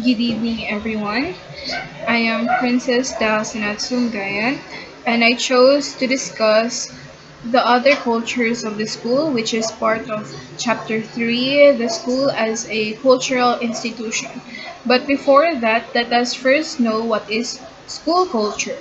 Good evening, everyone. I am Princess Dasanatsungayan, and I chose to discuss the other cultures of the school, which is part of Chapter 3, the school as a cultural institution. But before that, let us first know what is school culture.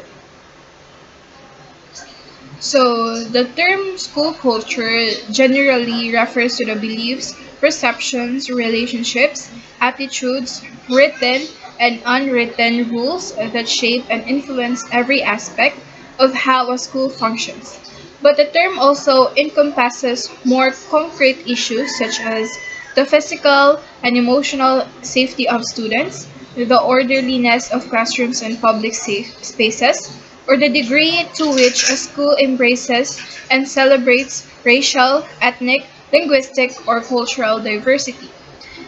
So, the term school culture generally refers to the beliefs, perceptions, relationships, attitudes, written and unwritten rules that shape and influence every aspect of how a school functions. But the term also encompasses more concrete issues such as the physical and emotional safety of students, the orderliness of classrooms and public safe spaces, or the degree to which a school embraces and celebrates racial, ethnic, linguistic, or cultural diversity.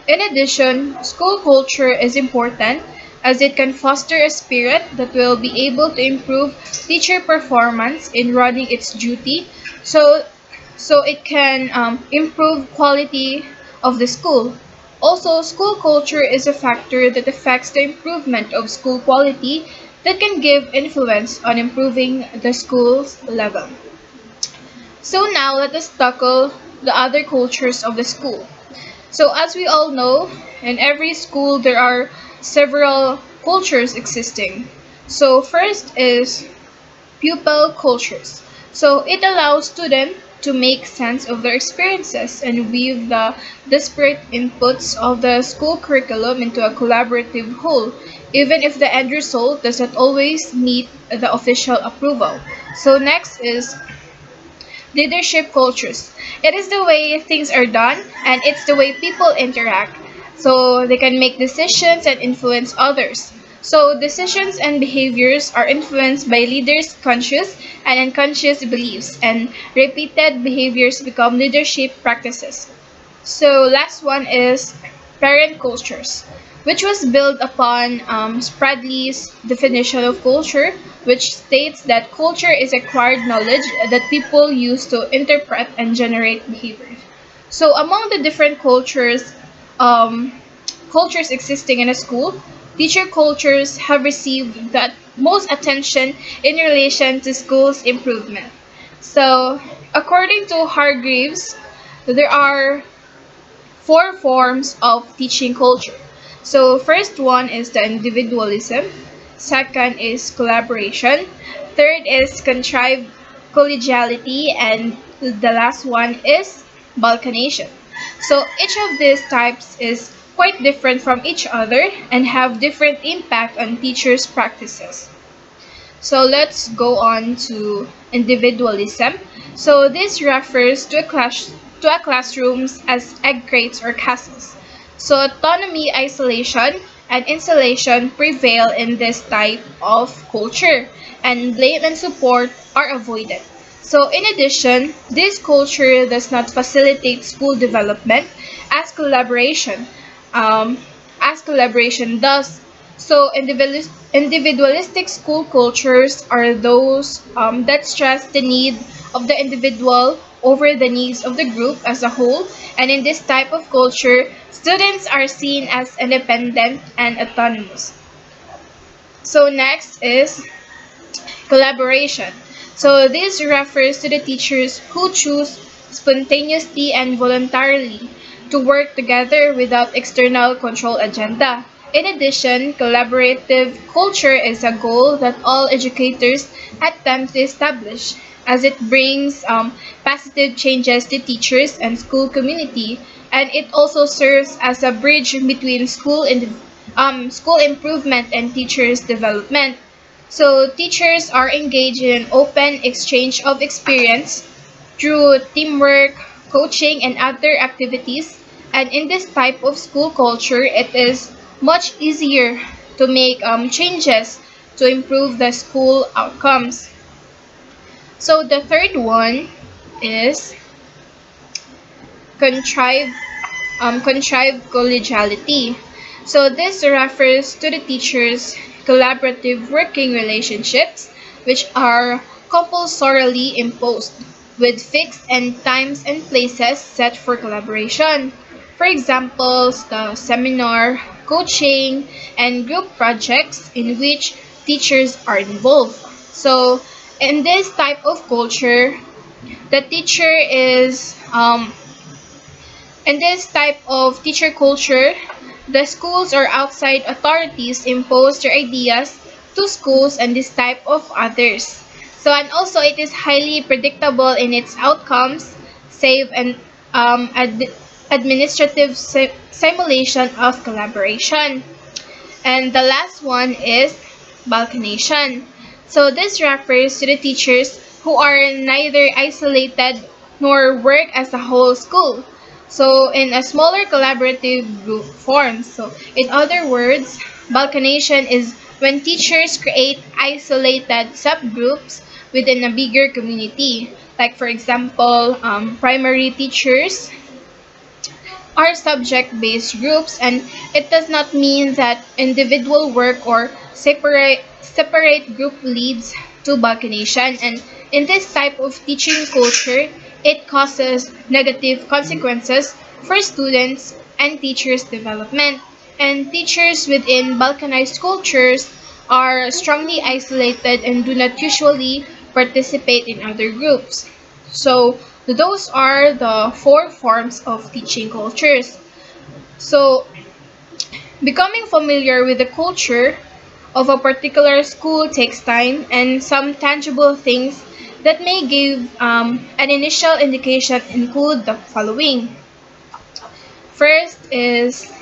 In addition, school culture is important as it can foster a spirit that will be able to improve teacher performance in running its duty so it can improve quality of the school. Also, school culture is a factor that affects the improvement of school quality that can give influence on improving the school's level. So now let us tackle the other cultures of the school. So as we all know, in every school there are several cultures existing. So first is pupil cultures. So it allows students to make sense of their experiences and weave the disparate inputs of the school curriculum into a collaborative whole, even if the end result does not always meet the official approval. So next is leadership cultures. It is the way things are done and it's the way people interact so they can make decisions and influence others. So decisions and behaviors are influenced by leaders' conscious and unconscious beliefs, and repeated behaviors become leadership practices. So last one is parent cultures, which was built upon Spradley's definition of culture, which states that culture is acquired knowledge that people use to interpret and generate behaviors. So among the different um, cultures existing in a school, teacher cultures have received the most attention in relation to schools' improvement. So according to Hargreaves, there are four forms of teaching culture. So first one is the individualism, second is collaboration, third is contrived collegiality, and the last one is balkanation. So each of these types is quite different from each other and have different impact on teachers' practices. So let's go on to individualism. So this refers to a classrooms as egg crates or castles. So autonomy, isolation, and insulation prevail in this type of culture, and blame and support are avoided. So in addition, this culture does not facilitate school development as collaboration um, as collaboration does. So individualistic school cultures are those that stress the need of the individual over the needs of the group as a whole. And in this type of culture, students are seen as independent and autonomous. So next is collaboration. So this refers to the teachers who choose spontaneously and voluntarily to work together without external control agenda. In addition, collaborative culture is a goal that all educators attempt to establish as it brings positive changes to teachers and school community, and it also serves as a bridge between school improvement and teachers development. So teachers are engaged in an open exchange of experience through teamwork, coaching, and other activities. And in this type of school culture, it is much easier to make changes to improve the school outcomes. So the third one is contrived contrived collegiality. So this refers to the teachers' collaborative working relationships, which are compulsorily imposed with fixed and times and places set for collaboration. For example, the seminar, coaching, and group projects in which teachers are involved. So, in this type of culture, the teacher is in this type of teacher culture, the schools or outside authorities impose their ideas to schools and this type of others. So, and also it is highly predictable in its outcomes, save and administrative simulation of collaboration. And the last one is balkanization. So this refers to the teachers who are neither isolated nor work as a whole school. So in a smaller collaborative group form. So in other words, balkanization is when teachers create isolated subgroups within a bigger community. Like for example, primary teachers are subject-based groups, and it does not mean that individual work or separate group leads to balkanization. And in this type of teaching culture, it causes negative consequences for students and teachers' development. And teachers within balkanized cultures are strongly isolated and do not usually participate in other groups. So those are the four forms of teaching cultures. So becoming familiar with the culture of a particular school takes time, and some tangible things that may give an initial indication include the following. First is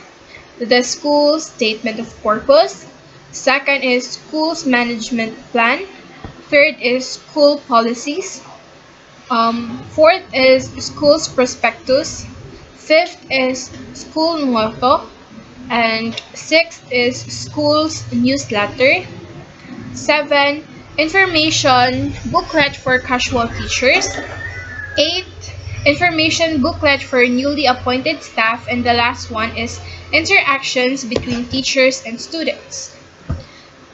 the school's statement of purpose. Second is school's management plan. Third is school policies. Fourth is school's prospectus. Fifth is school motto. And sixth is school's newsletter. Seven, information booklet for casual teachers. Eight, information booklet for newly appointed staff. And the last one is interactions between teachers and students.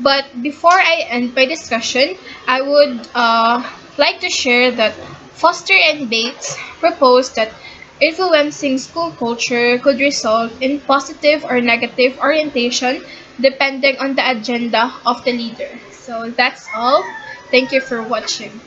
But before I end my discussion, I would like to share that Foster and Bates proposed that influencing school culture could result in positive or negative orientation depending on the agenda of the leader. So that's all. Thank you for watching.